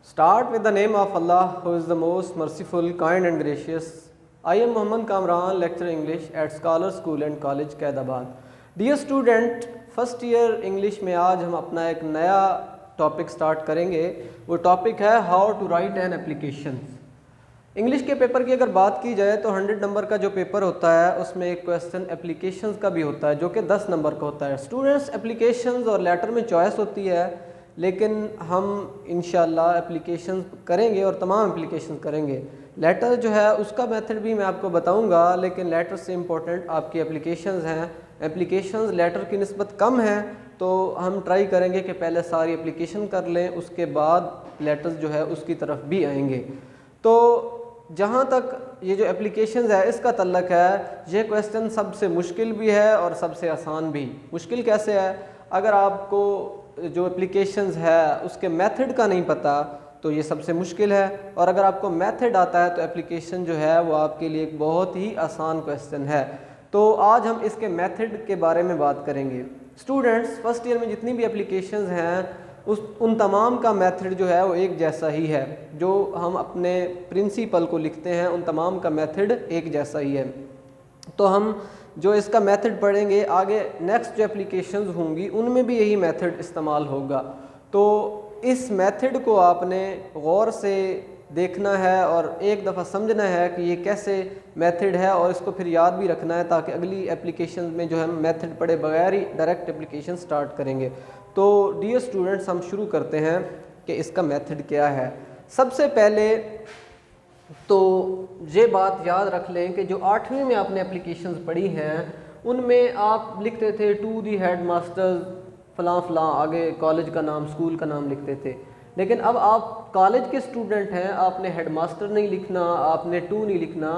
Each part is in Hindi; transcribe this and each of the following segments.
Start with the name of Allah, who is the most merciful, kind and gracious. I am Mohammad Kamran, lecturer English at Scholar School and College Qaidabad. Dear student, first year English में आज हम अपना एक नया टॉपिक स्टार्ट करेंगे. वो टॉपिक है how to write an application. English के पेपर की अगर बात की जाए तो 100 नंबर का जो पेपर होता है उसमें एक क्वेश्चन एप्लीकेशंस का भी होता है जो कि 10 नंबर का होता है. स्टूडेंट्स एप्लीकेशंस और लेटर में चॉइस होती है, लेकिन हम इंशाल्लाह एप्लीकेशंस करेंगे और तमाम एप्लीकेशंस करेंगे. लेटर जो है उसका मेथड भी मैं आपको बताऊंगा, लेकिन लेटर से इम्पोर्टेंट आपकी एप्लीकेशंस हैं. एप्लीकेशंस लेटर की निस्बत कम है तो हम ट्राई करेंगे कि पहले सारी एप्लीकेशन कर लें, उसके बाद लेटर्स जो है उसकी तरफ भी आएंगे. तो जहाँ तक ये जो एप्लीकेशंस है इसका तल्लक है, ये क्वेश्चन सबसे मुश्किल भी है और सबसे आसान भी. मुश्किल कैसे है? अगर आपको जो एप्लीकेशंस है उसके मेथड का नहीं पता तो ये सबसे मुश्किल है, और अगर आपको मेथड आता है तो एप्लीकेशन जो है वो आपके लिए एक बहुत ही आसान क्वेश्चन है. तो आज हम इसके मेथड के बारे में बात करेंगे. स्टूडेंट्स, फर्स्ट ईयर में जितनी भी एप्लीकेशंस हैं उन तमाम का मेथड जो है वो एक जैसा ही है. जो हम अपने प्रिंसिपल को लिखते हैं उन तमाम का मेथड एक जैसा ही है. तो हम जो इसका मेथड पढ़ेंगे आगे, नेक्स्ट जो एप्लीकेशंस होंगी उनमें भी यही मेथड इस्तेमाल होगा. तो इस मेथड को आपने गौर से देखना है और एक दफ़ा समझना है कि ये कैसे मेथड है, और इसको फिर याद भी रखना है ताकि अगली एप्लीकेशन में जो है मेथड पढ़े बगैर ही डायरेक्ट एप्लीकेशन स्टार्ट करेंगे. तो डियर स्टूडेंट्स, हम शुरू करते हैं कि इसका मेथड क्या है. सबसे पहले तो ये बात याद रख लें कि जो 8वीं में आपने एप्लीकेशंस पढ़ी हैं उनमें आप लिखते थे टू दी हेड मास्टर्स फ़लाँ फ़लाँ, आगे कॉलेज का नाम, स्कूल का नाम लिखते थे. लेकिन अब आप कॉलेज के स्टूडेंट हैं, आपने हेडमास्टर नहीं लिखना, आपने टू नहीं लिखना.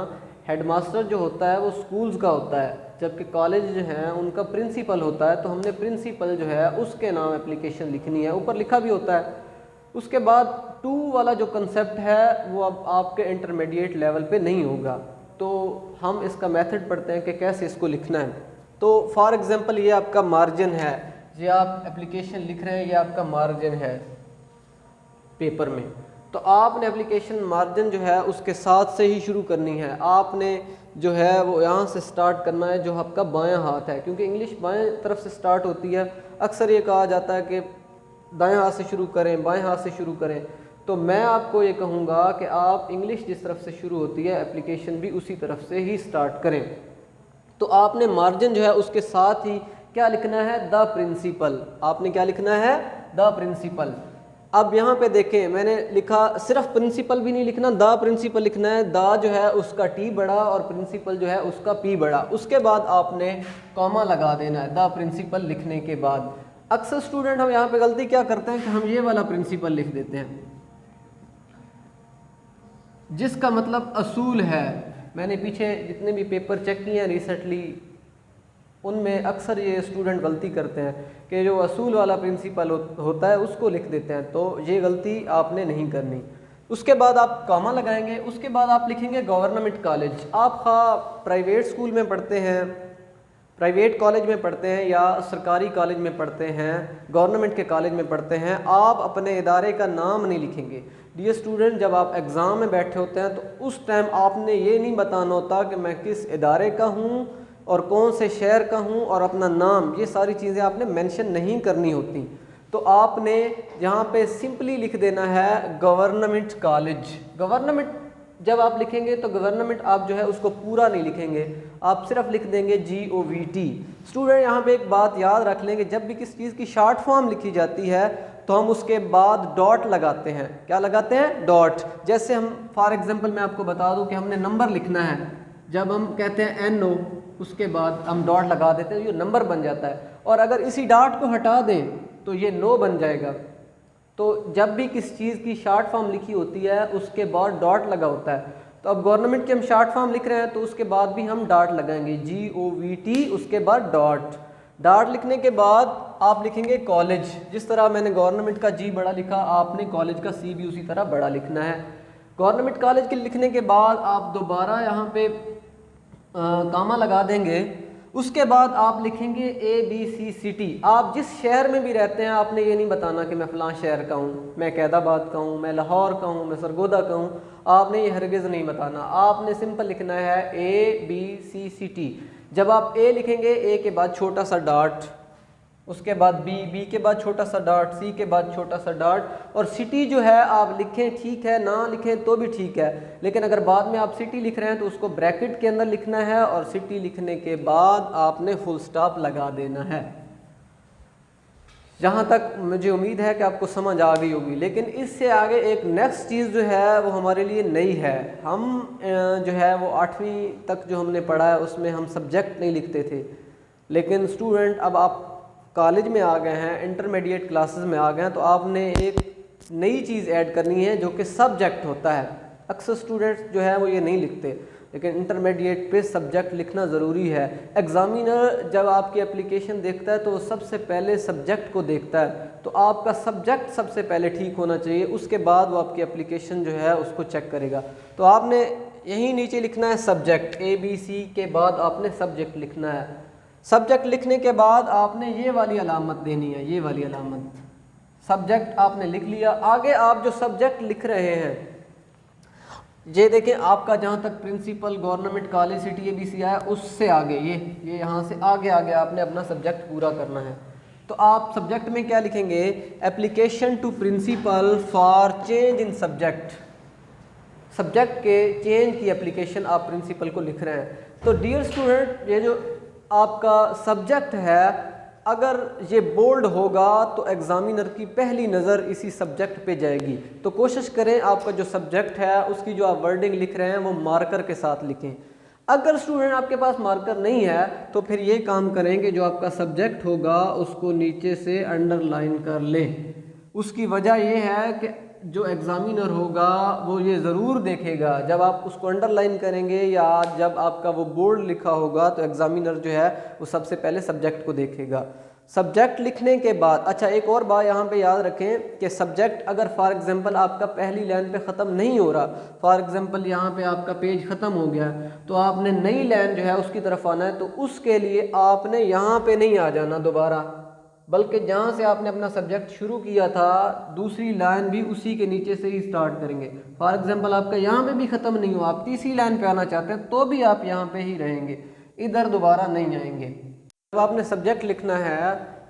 हेडमास्टर जो होता है वो स्कूल्स का होता है, जबकि कॉलेज जो हैं उनका प्रिंसिपल होता है. तो हमने प्रिंसिपल जो है उसके नाम एप्लीकेशन लिखनी है, ऊपर लिखा भी होता है. उसके बाद टू वाला जो कंसेप्ट है वो अब आपके इंटरमीडिएट लेवल पे नहीं होगा. तो हम इसका मेथड पढ़ते हैं कि कैसे इसको लिखना है. तो फॉर एग्जांपल ये आपका मार्जिन है, ये आप एप्लीकेशन लिख रहे हैं, ये आपका मार्जिन है पेपर में. तो आपने एप्लीकेशन मार्जिन जो है उसके साथ से ही शुरू करनी है. आपने जो है वो यहाँ से स्टार्ट करना है जो आपका बायां हाथ है, क्योंकि इंग्लिश बाएं तरफ से स्टार्ट होती है. अक्सर ये कहा जाता है कि दाएं हाथ से शुरू करें, बाएं हाथ से शुरू करें. तो मैं आपको ये कहूँगा कि आप इंग्लिश जिस तरफ से शुरू होती है एप्लीकेशन भी उसी तरफ से ही स्टार्ट करें. तो आपने मार्जिन जो है उसके साथ ही क्या लिखना है? The principal. आपने क्या लिखना है? The principal. अब यहाँ पे देखें, मैंने लिखा, सिर्फ प्रिंसिपल भी नहीं लिखना, द प्रिंसिपल लिखना है. द जो है उसका टी बड़ा और प्रिंसिपल जो है उसका पी बड़ा. उसके बाद आपने कॉमा लगा देना है द प्रिंसिपल लिखने के बाद. अक्सर स्टूडेंट हम यहाँ पे गलती क्या करते हैं कि हम ये वाला प्रिंसिपल लिख देते हैं जिसका मतलब असूल है. मैंने पीछे जितने भी पेपर चेक किए हैं रिसेंटली उनमें अक्सर ये स्टूडेंट गलती करते हैं कि जो असूल वाला प्रिंसिपल होता है उसको लिख देते हैं. तो ये गलती आपने नहीं करनी. उसके बाद आप कॉमा लगाएंगे. उसके बाद आप लिखेंगे गवर्नमेंट कॉलेज. आप प्राइवेट स्कूल में पढ़ते हैं, प्राइवेट कॉलेज में पढ़ते हैं या सरकारी कॉलेज में पढ़ते हैं, गवर्नमेंट के कॉलेज में पढ़ते हैं, आप अपने इदारे का नाम नहीं लिखेंगे. डियर स्टूडेंट, जब आप एग्ज़ाम में बैठे होते हैं तो उस टाइम आपने ये नहीं बताना होता कि मैं किस इदारे का हूँ और कौन से शहर का हूँ और अपना नाम, ये सारी चीज़ें आपने मेंशन नहीं करनी होती. तो आपने यहाँ पे सिंपली लिख देना है गवर्नमेंट कॉलेज. गवर्नमेंट जब आप लिखेंगे तो गवर्नमेंट आप जो है उसको पूरा नहीं लिखेंगे, आप सिर्फ लिख देंगे GOVT. स्टूडेंट, यहाँ पे एक बात याद रख लेंगे, जब भी किसी चीज़ की शॉर्ट फॉर्म लिखी जाती है तो हम उसके बाद डॉट लगाते हैं. क्या लगाते हैं? डॉट. जैसे हम फॉर एग्जांपल मैं आपको बता दूं कि हमने नंबर लिखना है, जब हम कहते हैं NO उसके बाद हम डॉट लगा देते हैं, ये नंबर बन जाता है. और अगर इसी डॉट को हटा दें तो ये नो बन जाएगा. तो जब भी किसी चीज़ की शॉर्ट फॉर्म लिखी होती है उसके बाद डॉट लगा होता है. तो अब गवर्नमेंट की हम शॉर्ट फॉर्म लिख रहे हैं तो उसके बाद भी हम डॉट लगाएंगे GOVT, उसके बाद डॉट. डॉट लिखने के बाद आप लिखेंगे कॉलेज. जिस तरह मैंने गवर्नमेंट का G बड़ा लिखा, आपने कॉलेज का C भी उसी तरह बड़ा लिखना है. गवर्नमेंट कॉलेज के लिखने के बाद आप दोबारा यहाँ पे कामा लगा देंगे उसके बाद आप लिखेंगे ABCCT। आप जिस शहर में भी रहते हैं आपने ये नहीं बताना कि मैं फ़लाँ शहर का हूँ, मैं कैदाबाद का हूँ, मैं लाहौर का हूँ, मैं सरगोदा का हूँ, आपने ये हरगिज़ नहीं बताना। आपने सिंपल लिखना है ABCCT। जब आप ए लिखेंगे, ए के बाद छोटा सा डॉट, उसके बाद बी के बाद छोटा सा डॉट, सी के बाद छोटा सा डॉट, और सिटी जो है आप लिखें ठीक है, ना लिखें तो भी ठीक है, लेकिन अगर बाद में आप सिटी लिख रहे हैं तो उसको ब्रैकेट के अंदर लिखना है, और सिटी लिखने के बाद आपने फुल स्टॉप लगा देना है। जहाँ तक मुझे उम्मीद है कि आपको समझ आ गई होगी। लेकिन इससे आगे एक नेक्स्ट चीज़ जो है वो हमारे लिए नई है। हम जो है वो 8वीं तक जो हमने पढ़ा है उसमें हम सब्जेक्ट नहीं लिखते थे, लेकिन स्टूडेंट अब आप कॉलेज में आ गए हैं, इंटरमीडिएट क्लासेस में आ गए हैं, तो आपने एक नई चीज़ ऐड करनी है जो कि सब्जेक्ट होता है। अक्सर स्टूडेंट्स जो है वो ये नहीं लिखते, लेकिन इंटरमीडिएट पे सब्जेक्ट लिखना ज़रूरी है। एग्ज़ामिनर जब आपकी एप्लीकेशन देखता है तो वो सबसे पहले सब्जेक्ट को देखता है, तो आपका सब्जेक्ट सबसे पहले ठीक होना चाहिए, उसके बाद वो आपकी एप्लीकेशन जो है उसको चेक करेगा। तो आपने यहीं नीचे लिखना है सब्जेक्ट, ABC के बाद आपने सब्जेक्ट लिखना है। सब्जेक्ट लिखने के बाद आपने ये वाली अलामत देनी है, ये वाली अलामत। सब्जेक्ट आपने लिख लिया। आगे आप जो सब्जेक्ट लिख रहे हैं, ये देखें आपका जहाँ तक principal government college city ABC आया उससे आगे ये यहाँ से आगे आगे आपने अपना सब्जेक्ट पूरा करना है। तो आप सब्जेक्ट में क्या लिखेंगे? Application to principal for change in subject. Subject के चेंज की एप्लीकेशन आप प्रिंसिपल को लिख रहे हैं। तो डियर स्टूडेंट, ये जो आपका सब्जेक्ट है अगर ये बोल्ड होगा तो एग्जामिनर की पहली नज़र इसी सब्जेक्ट पे जाएगी। तो कोशिश करें आपका जो सब्जेक्ट है उसकी जो आप वर्डिंग लिख रहे हैं वो मार्कर के साथ लिखें। अगर स्टूडेंट आपके पास मार्कर नहीं है तो फिर ये काम करें कि जो आपका सब्जेक्ट होगा उसको नीचे से अंडरलाइन कर लें। उसकी वजह ये है कि जो एग्ज़ामिनर होगा वो ये ज़रूर देखेगा, जब आप उसको अंडरलाइन करेंगे या जब आपका वो बोर्ड लिखा होगा तो एग्ज़ामिनर जो है वो सबसे पहले सब्जेक्ट को देखेगा। सब्जेक्ट लिखने के बाद, अच्छा एक और बात यहाँ पे याद रखें कि सब्जेक्ट अगर फॉर एग्जांपल आपका पहली लाइन पे ख़त्म नहीं हो रहा, फॉर एग्जांपल यहाँ पे आपका पेज ख़त्म हो गया तो आपने नई लाइन जो है उसकी तरफ आना है। तो उसके लिए आपने यहाँ पे नहीं आ जाना दोबारा, बल्कि जहाँ से आपने अपना सब्जेक्ट शुरू किया था दूसरी लाइन भी उसी के नीचे से ही स्टार्ट करेंगे। फॉर एग्जांपल आपका यहाँ पे भी ख़त्म नहीं हुआ, आप तीसरी लाइन पे आना चाहते हैं तो भी आप यहाँ पे ही रहेंगे, इधर दोबारा नहीं आएंगे। जब आपने सब्जेक्ट लिखना है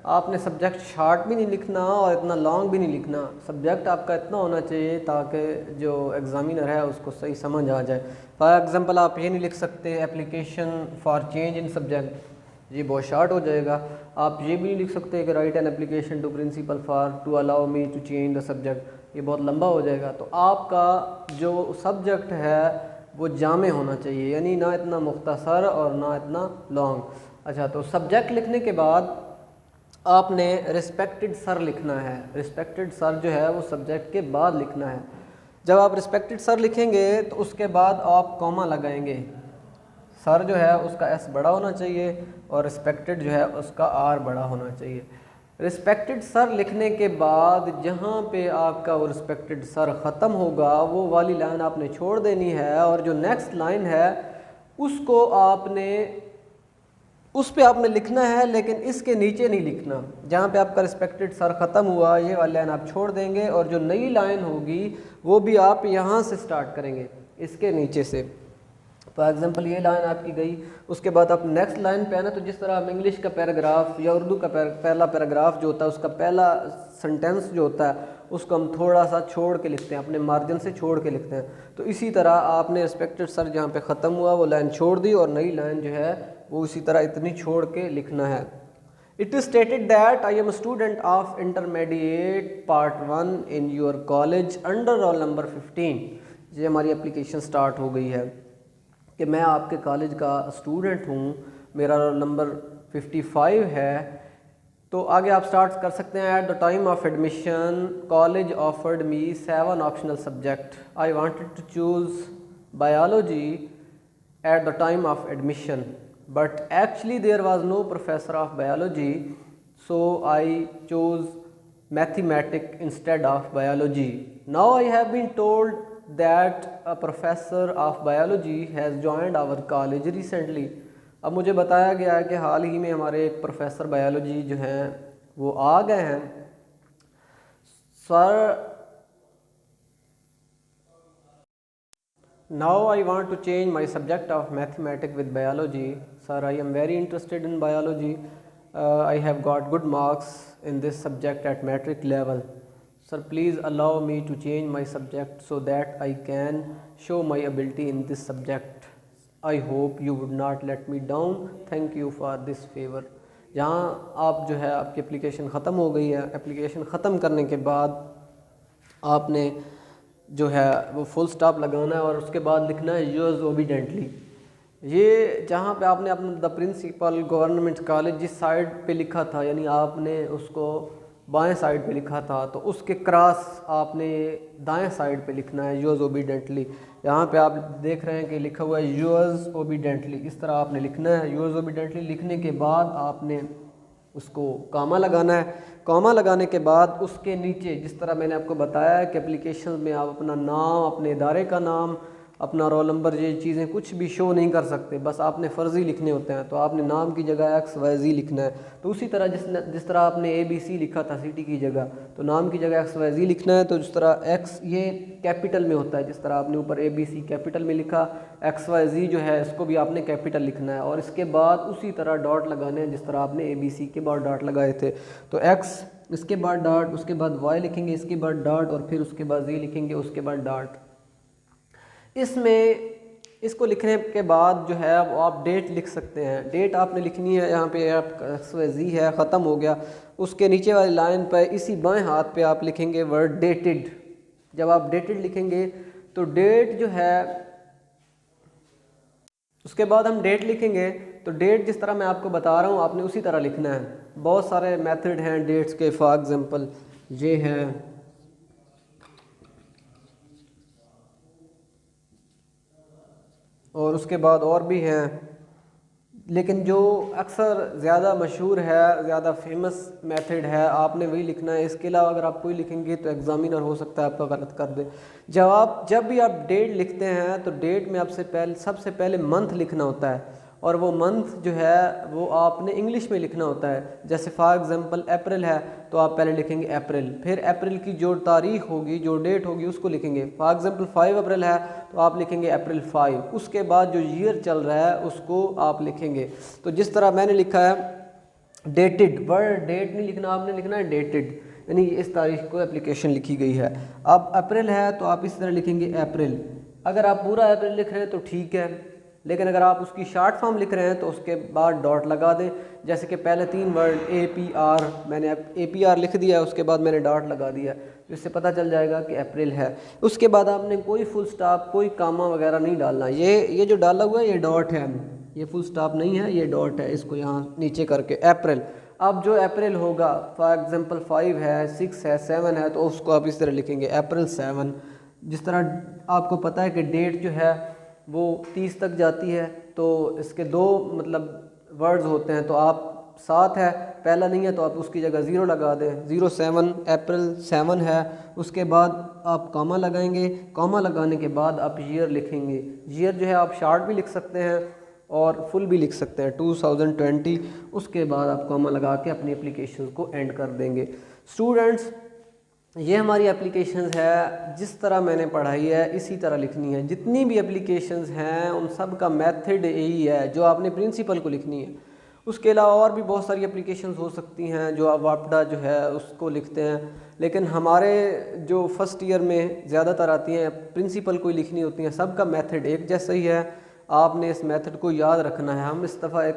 आपने सब्जेक्ट शॉर्ट भी नहीं लिखना और इतना लॉन्ग भी नहीं लिखना। सब्जेक्ट आपका इतना होना चाहिए ताकि जो एग्ज़ामिनर है उसको सही समझ आ जाए। फॉर एग्जांपल आप ये नहीं लिख सकते application for change in subject, ये बहुत शार्ट हो जाएगा। आप ये भी नहीं लिख सकते कि write an application to principal for to allow me to change the subject, ये बहुत लंबा हो जाएगा। तो आपका जो सब्जेक्ट है वो जामे होना चाहिए, यानी ना इतना मुख्तसर और ना इतना लॉन्ग। अच्छा, तो सब्जेक्ट लिखने के बाद आपने रिस्पेक्टेड सर लिखना है। रिस्पेक्टेड सर जो है वो सब्जेक्ट के बाद लिखना है। जब आप रिस्पेक्टेड सर लिखेंगे तो उसके बाद आप कॉमा लगाएंगे। सर जो है उसका एस बड़ा होना चाहिए और रिस्पेक्टेड जो है उसका आर बड़ा होना चाहिए। रिस्पेक्टेड सर लिखने के बाद जहाँ पे आपका वो रिस्पेक्टेड सर ख़त्म होगा वो वाली लाइन आपने छोड़ देनी है, और जो नेक्स्ट लाइन है उसको आपने उस पे आपने लिखना है, लेकिन इसके नीचे नहीं लिखना। जहाँ पे आपका रिस्पेक्टेड सर ख़त्म हुआ ये वाली लाइन आप छोड़ देंगे, और जो नई लाइन होगी वो भी आप यहाँ से स्टार्ट करेंगे, इसके नीचे से। फॉर एग्जांपल ये लाइन आपकी गई, उसके बाद आप नेक्स्ट लाइन पे आना। तो जिस तरह हम इंग्लिश का पैराग्राफ या उर्दू का पहला पैराग्राफ जो होता है उसका पहला सेंटेंस जो होता है उसको हम थोड़ा सा छोड़ के लिखते हैं, अपने मार्जिन से छोड़ के लिखते हैं। तो इसी तरह आपने रिस्पेक्टेड सर जहाँ पे ख़त्म हुआ वो लाइन छोड़ दी और नई लाइन जो है वो इसी तरह इतनी छोड़ के लिखना है। It is stated that I am student of intermediate part 1 in your college under roll number 15। ये हमारी एप्लीकेशन स्टार्ट हो गई है कि मैं आपके कॉलेज का स्टूडेंट हूँ, मेरा रोल नंबर 55 है। तो आगे आप स्टार्ट कर सकते हैं। At the time of admission college offered me 7 optional subject. I wanted to choose biology at the time of admission, but actually there was no professor of biology, so I chose mathematics instead of biology. Now I have been told that a professor of biology has joined our college recently. अब मुझे बताया गया है कि हाल ही में हमारे एक प्रोफेसर बायोलॉजी जो हैं वो आ गए हैं। Sir, now I want to change my subject of mathematics with biology. Sir, I am very interested in biology. I have got good marks in this subject at metric level. Sir, please allow me to change my subject so that I can show my ability in this subject. I hope you would not let me down. Thank you for this favor. जहाँ आप जो है आपकी एप्लीकेशन ख़त्म हो गई है, एप्लीकेशन ख़त्म करने के बाद आपने जो है वो फुल स्टॉप लगाना है और उसके बाद लिखना है यूज ओबीडेंटली। ये जहाँ पे आपने अपना द प्रिंसिपल गवर्नमेंट कॉलेज जिस साइड पे लिखा था, यानी आपने उसको बाएं साइड पे लिखा था, तो उसके क्रॉस आपने दाएं साइड पे लिखना है यूज ओबीडेंटली। यहाँ पे आप देख रहे हैं कि लिखा हुआ है यूज ओबीडेंटली, इस तरह आपने लिखना है। यूज ओबीडेंटली लिखने के बाद आपने उसको कामा लगाना है। कामा लगाने के बाद उसके नीचे जिस तरह मैंने आपको बताया है कि एप्लीकेशन में आप अपना नाम, अपने इदारे का नाम, अपना रोल नंबर, ये चीज़ें कुछ भी शो नहीं कर सकते, बस आपने फ़र्ज़ी लिखने होते हैं। तो आपने नाम की जगह XYZ लिखना है। तो उसी तरह जिस तरह आपने ABC लिखा था सिटी की जगह, तो नाम की जगह XYZ लिखना है। तो जिस तरह X ये कैपिटल में होता है, जिस तरह आपने ऊपर ABC कैपिटल में लिखा, XYZ जो है इसको भी आपने कैपिटल लिखना है। और इसके बाद उसी तरह डॉट लगाने हैं जिस तरह आपने ABC के बाद डॉट लगाए थे। तो X, इसके बाद डॉट, उसके बाद Y लिखेंगे, इसके बाद डॉट, और फिर उसके बाद Z लिखेंगे, उसके बाद डॉट। इसमें इसको लिखने के बाद जो है वो आप डेट लिख सकते हैं। डेट आपने लिखनी है, यहाँ पे आप XYZ है, ख़त्म हो गया। उसके नीचे वाली लाइन पर इसी बाएं हाथ पे आप लिखेंगे वर्ड डेटेड। जब आप डेटेड लिखेंगे तो डेट जो है, उसके बाद हम डेट लिखेंगे। तो डेट जिस तरह मैं आपको बता रहा हूँ आपने उसी तरह लिखना है। बहुत सारे मेथड हैं डेट्स के, फॉर एग्जांपल ये है, और उसके बाद और भी हैं, लेकिन जो अक्सर ज़्यादा मशहूर है, ज़्यादा फेमस मेथड है, आपने वही लिखना है। इसके अलावा अगर आप कोई लिखेंगे तो एग्ज़ामिनर हो सकता है आपका गलत कर दे। जब भी आप डेट लिखते हैं तो डेट में आपसे सबसे पहले मंथ लिखना होता है, और वो मंथ जो है वो आपने इंग्लिश में लिखना होता है। जैसे फॉर एग्जांपल अप्रैल है तो आप पहले लिखेंगे अप्रैल, फिर अप्रैल की जो तारीख होगी, जो डेट होगी उसको लिखेंगे। फॉर एग्जांपल 5 अप्रैल है तो आप लिखेंगे अप्रैल 5। उसके बाद जो ईयर चल रहा है उसको आप लिखेंगे। तो जिस तरह मैंने लिखा है डेटेड, वर्ड डेट नहीं लिखना, आपने लिखना है डेटेड, यानी इस तारीख को एप्लीकेशन लिखी गई है। अब अप्रैल है तो आप इस तरह लिखेंगे अप्रैल। अगर आप पूरा अप्रैल लिख रहे हैं तो ठीक है, लेकिन अगर आप उसकी शॉर्ट फॉर्म लिख रहे हैं तो उसके बाद डॉट लगा दें। जैसे कि पहले 3 वर्ड APR, मैंने APR लिख दिया, उसके बाद मैंने डॉट लगा दिया, जिससे पता चल जाएगा कि अप्रैल है। उसके बाद आपने कोई फुल स्टॉप, कोई कामा वगैरह नहीं डालना। ये जो डाला हुआ है ये डॉट है, ये फुल स्टॉप नहीं है, ये डॉट है। इसको यहाँ नीचे करके अप्रैल। अब जो अप्रैल होगा, फॉर एग्जांपल 5 है, 6 है, 7 है, तो उसको आप इस तरह लिखेंगे अप्रैल 7। जिस तरह आपको पता है कि डेट जो है वो 30 तक जाती है, तो इसके 2 मतलब वर्ड्स होते हैं। तो आप 7 है, पहला नहीं है तो आप उसकी जगह 0 लगा दें, 07 अप्रैल 7 है। उसके बाद आप कामा लगाएंगे, कामा लगाने के बाद आप ईयर लिखेंगे। ईयर जो है आप शॉर्ट भी लिख सकते हैं और फुल भी लिख सकते हैं, 2020। उसके बाद आप कामा लगा के अपनी एप्लीकेशन को एंड कर देंगे। स्टूडेंट्स, ये हमारी एप्लीकेशंस है, जिस तरह मैंने पढ़ाई है इसी तरह लिखनी है। जितनी भी एप्लीकेशंस हैं उन सब का मेथड यही है जो आपने प्रिंसिपल को लिखनी है। उसके अलावा और भी बहुत सारी एप्लीकेशंस हो सकती हैं जो आप वापडा जो है उसको लिखते हैं, लेकिन हमारे जो फर्स्ट ईयर में ज़्यादातर आती हैं प्रिंसिपल को ही लिखनी होती हैं। सबका मेथड एक जैसा ही है, आपने इस मेथड को याद रखना है। हम इस दफ़ा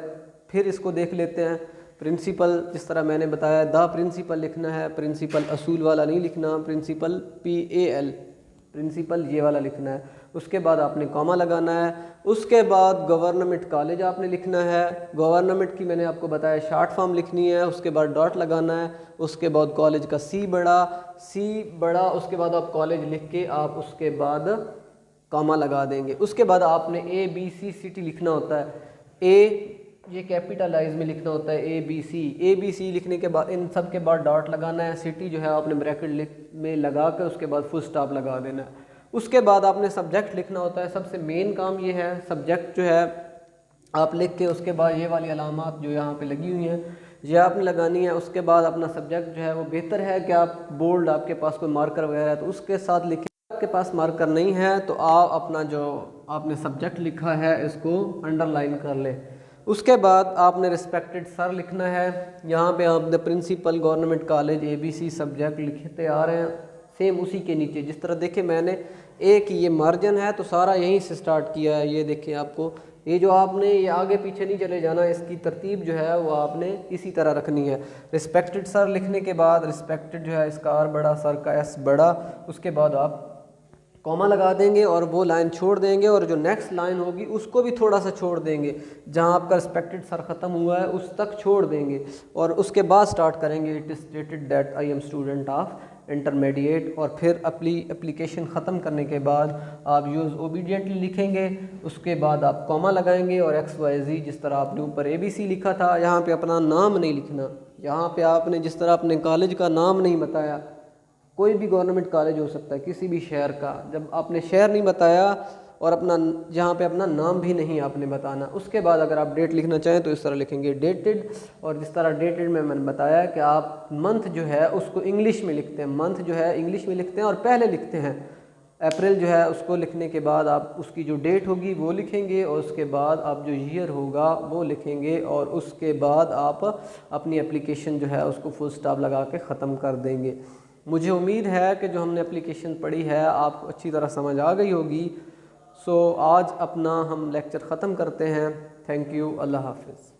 फिर इसको देख लेते हैं। प्रिंसिपल जिस तरह मैंने बताया, द प्रिंसिपल लिखना है, प्रिंसिपल असूल वाला नहीं लिखना, प्रिंसिपल PAL, प्रिंसिपल ये वाला लिखना है। उसके बाद आपने कॉमा लगाना है। उसके बाद गवर्नमेंट कॉलेज आपने लिखना है। गवर्नमेंट की मैंने आपको बताया शॉर्ट फॉर्म लिखनी है। उसके बाद डॉट लगाना है। उसके बाद कॉलेज का C बड़ा, उसके बाद आप कॉलेज लिख के आप उसके बाद कॉमा लगा देंगे। उसके बाद आपने ABC सिटी लिखना होता है। A ये कैपिटलाइज में लिखना होता है, ABC लिखने के बाद इन सब के बाद डॉट लगाना है। सिटी जो है आपने ब्रैकेट में लगा कर उसके बाद फुल स्टॉप लगा देना है। उसके बाद आपने सब्जेक्ट लिखना होता है। सबसे मेन काम ये है, सब्जेक्ट जो है आप लिख के उसके बाद ये वाली अलामात जो यहाँ पे लगी हुई हैं ये आपने लगानी है। उसके बाद अपना सब्जेक्ट जो है वो बेहतर है कि आप बोल्ड, आपके पास कोई मार्कर वगैरह है तो उसके साथ लिखें। आपके पास मार्कर नहीं है तो आप अपना जो आपने सब्जेक्ट लिखा है इसको अंडरलाइन कर लें। उसके बाद आपने रिस्पेक्टेड सर लिखना है। यहाँ पे आप the principal government college ABC subject लिखते आ रहे हैं। सेम उसी के नीचे जिस तरह देखें मैंने एक ये मार्जिन है तो सारा यहीं से स्टार्ट किया है। ये देखें आपको ये जो आपने ये आगे पीछे नहीं चले जाना, इसकी तरतीब जो है वो आपने इसी तरह रखनी है। रिस्पेक्टेड सर लिखने के बाद रिस्पेक्टेड जो है इसका R बड़ा, सर का S बड़ा, उसके बाद आप कॉमा लगा देंगे और वो लाइन छोड़ देंगे और जो नेक्स्ट लाइन होगी उसको भी थोड़ा सा छोड़ देंगे। जहां आपका रिस्पेक्टेड सर ख़त्म हुआ है उस तक छोड़ देंगे और उसके बाद स्टार्ट करेंगे it is stated that I am student of intermediate. और फिर एप्लीकेशन ख़त्म करने के बाद आप यूज़ ओबीडियंटली लिखेंगे। उसके बाद आप कॉमा लगाएंगे और XYZ जिस तरह आपने ऊपर ABC लिखा था यहाँ पे अपना नाम नहीं लिखना। यहाँ पे आपने जिस तरह अपने कॉलेज का नाम नहीं बताया, कोई भी गवर्नमेंट कॉलेज हो सकता है किसी भी शहर का, जब आपने शहर नहीं बताया और अपना यहाँ पे अपना नाम भी नहीं आपने बताना। उसके बाद अगर आप डेट लिखना चाहें तो इस तरह लिखेंगे डेटेड। और जिस तरह डेटेड में मैंने बताया कि आप मंथ जो है उसको इंग्लिश में लिखते हैं, मंथ जो है इंग्लिश में लिखते हैं और पहले लिखते हैं अप्रैल जो है उसको लिखने के बाद आप उसकी जो डेट होगी वो लिखेंगे और उसके बाद आप जो ईयर होगा वो लिखेंगे और उसके बाद आप अपनी एप्लीकेशन जो है उसको फुल स्टॉप लगा के ख़त्म कर देंगे। मुझे उम्मीद है कि जो हमने एप्लीकेशन पढ़ी है आपको अच्छी तरह समझ आ गई होगी। सो आज अपना हम लेक्चर ख़त्म करते हैं। थैंक यू, अल्लाह हाफ़िज़।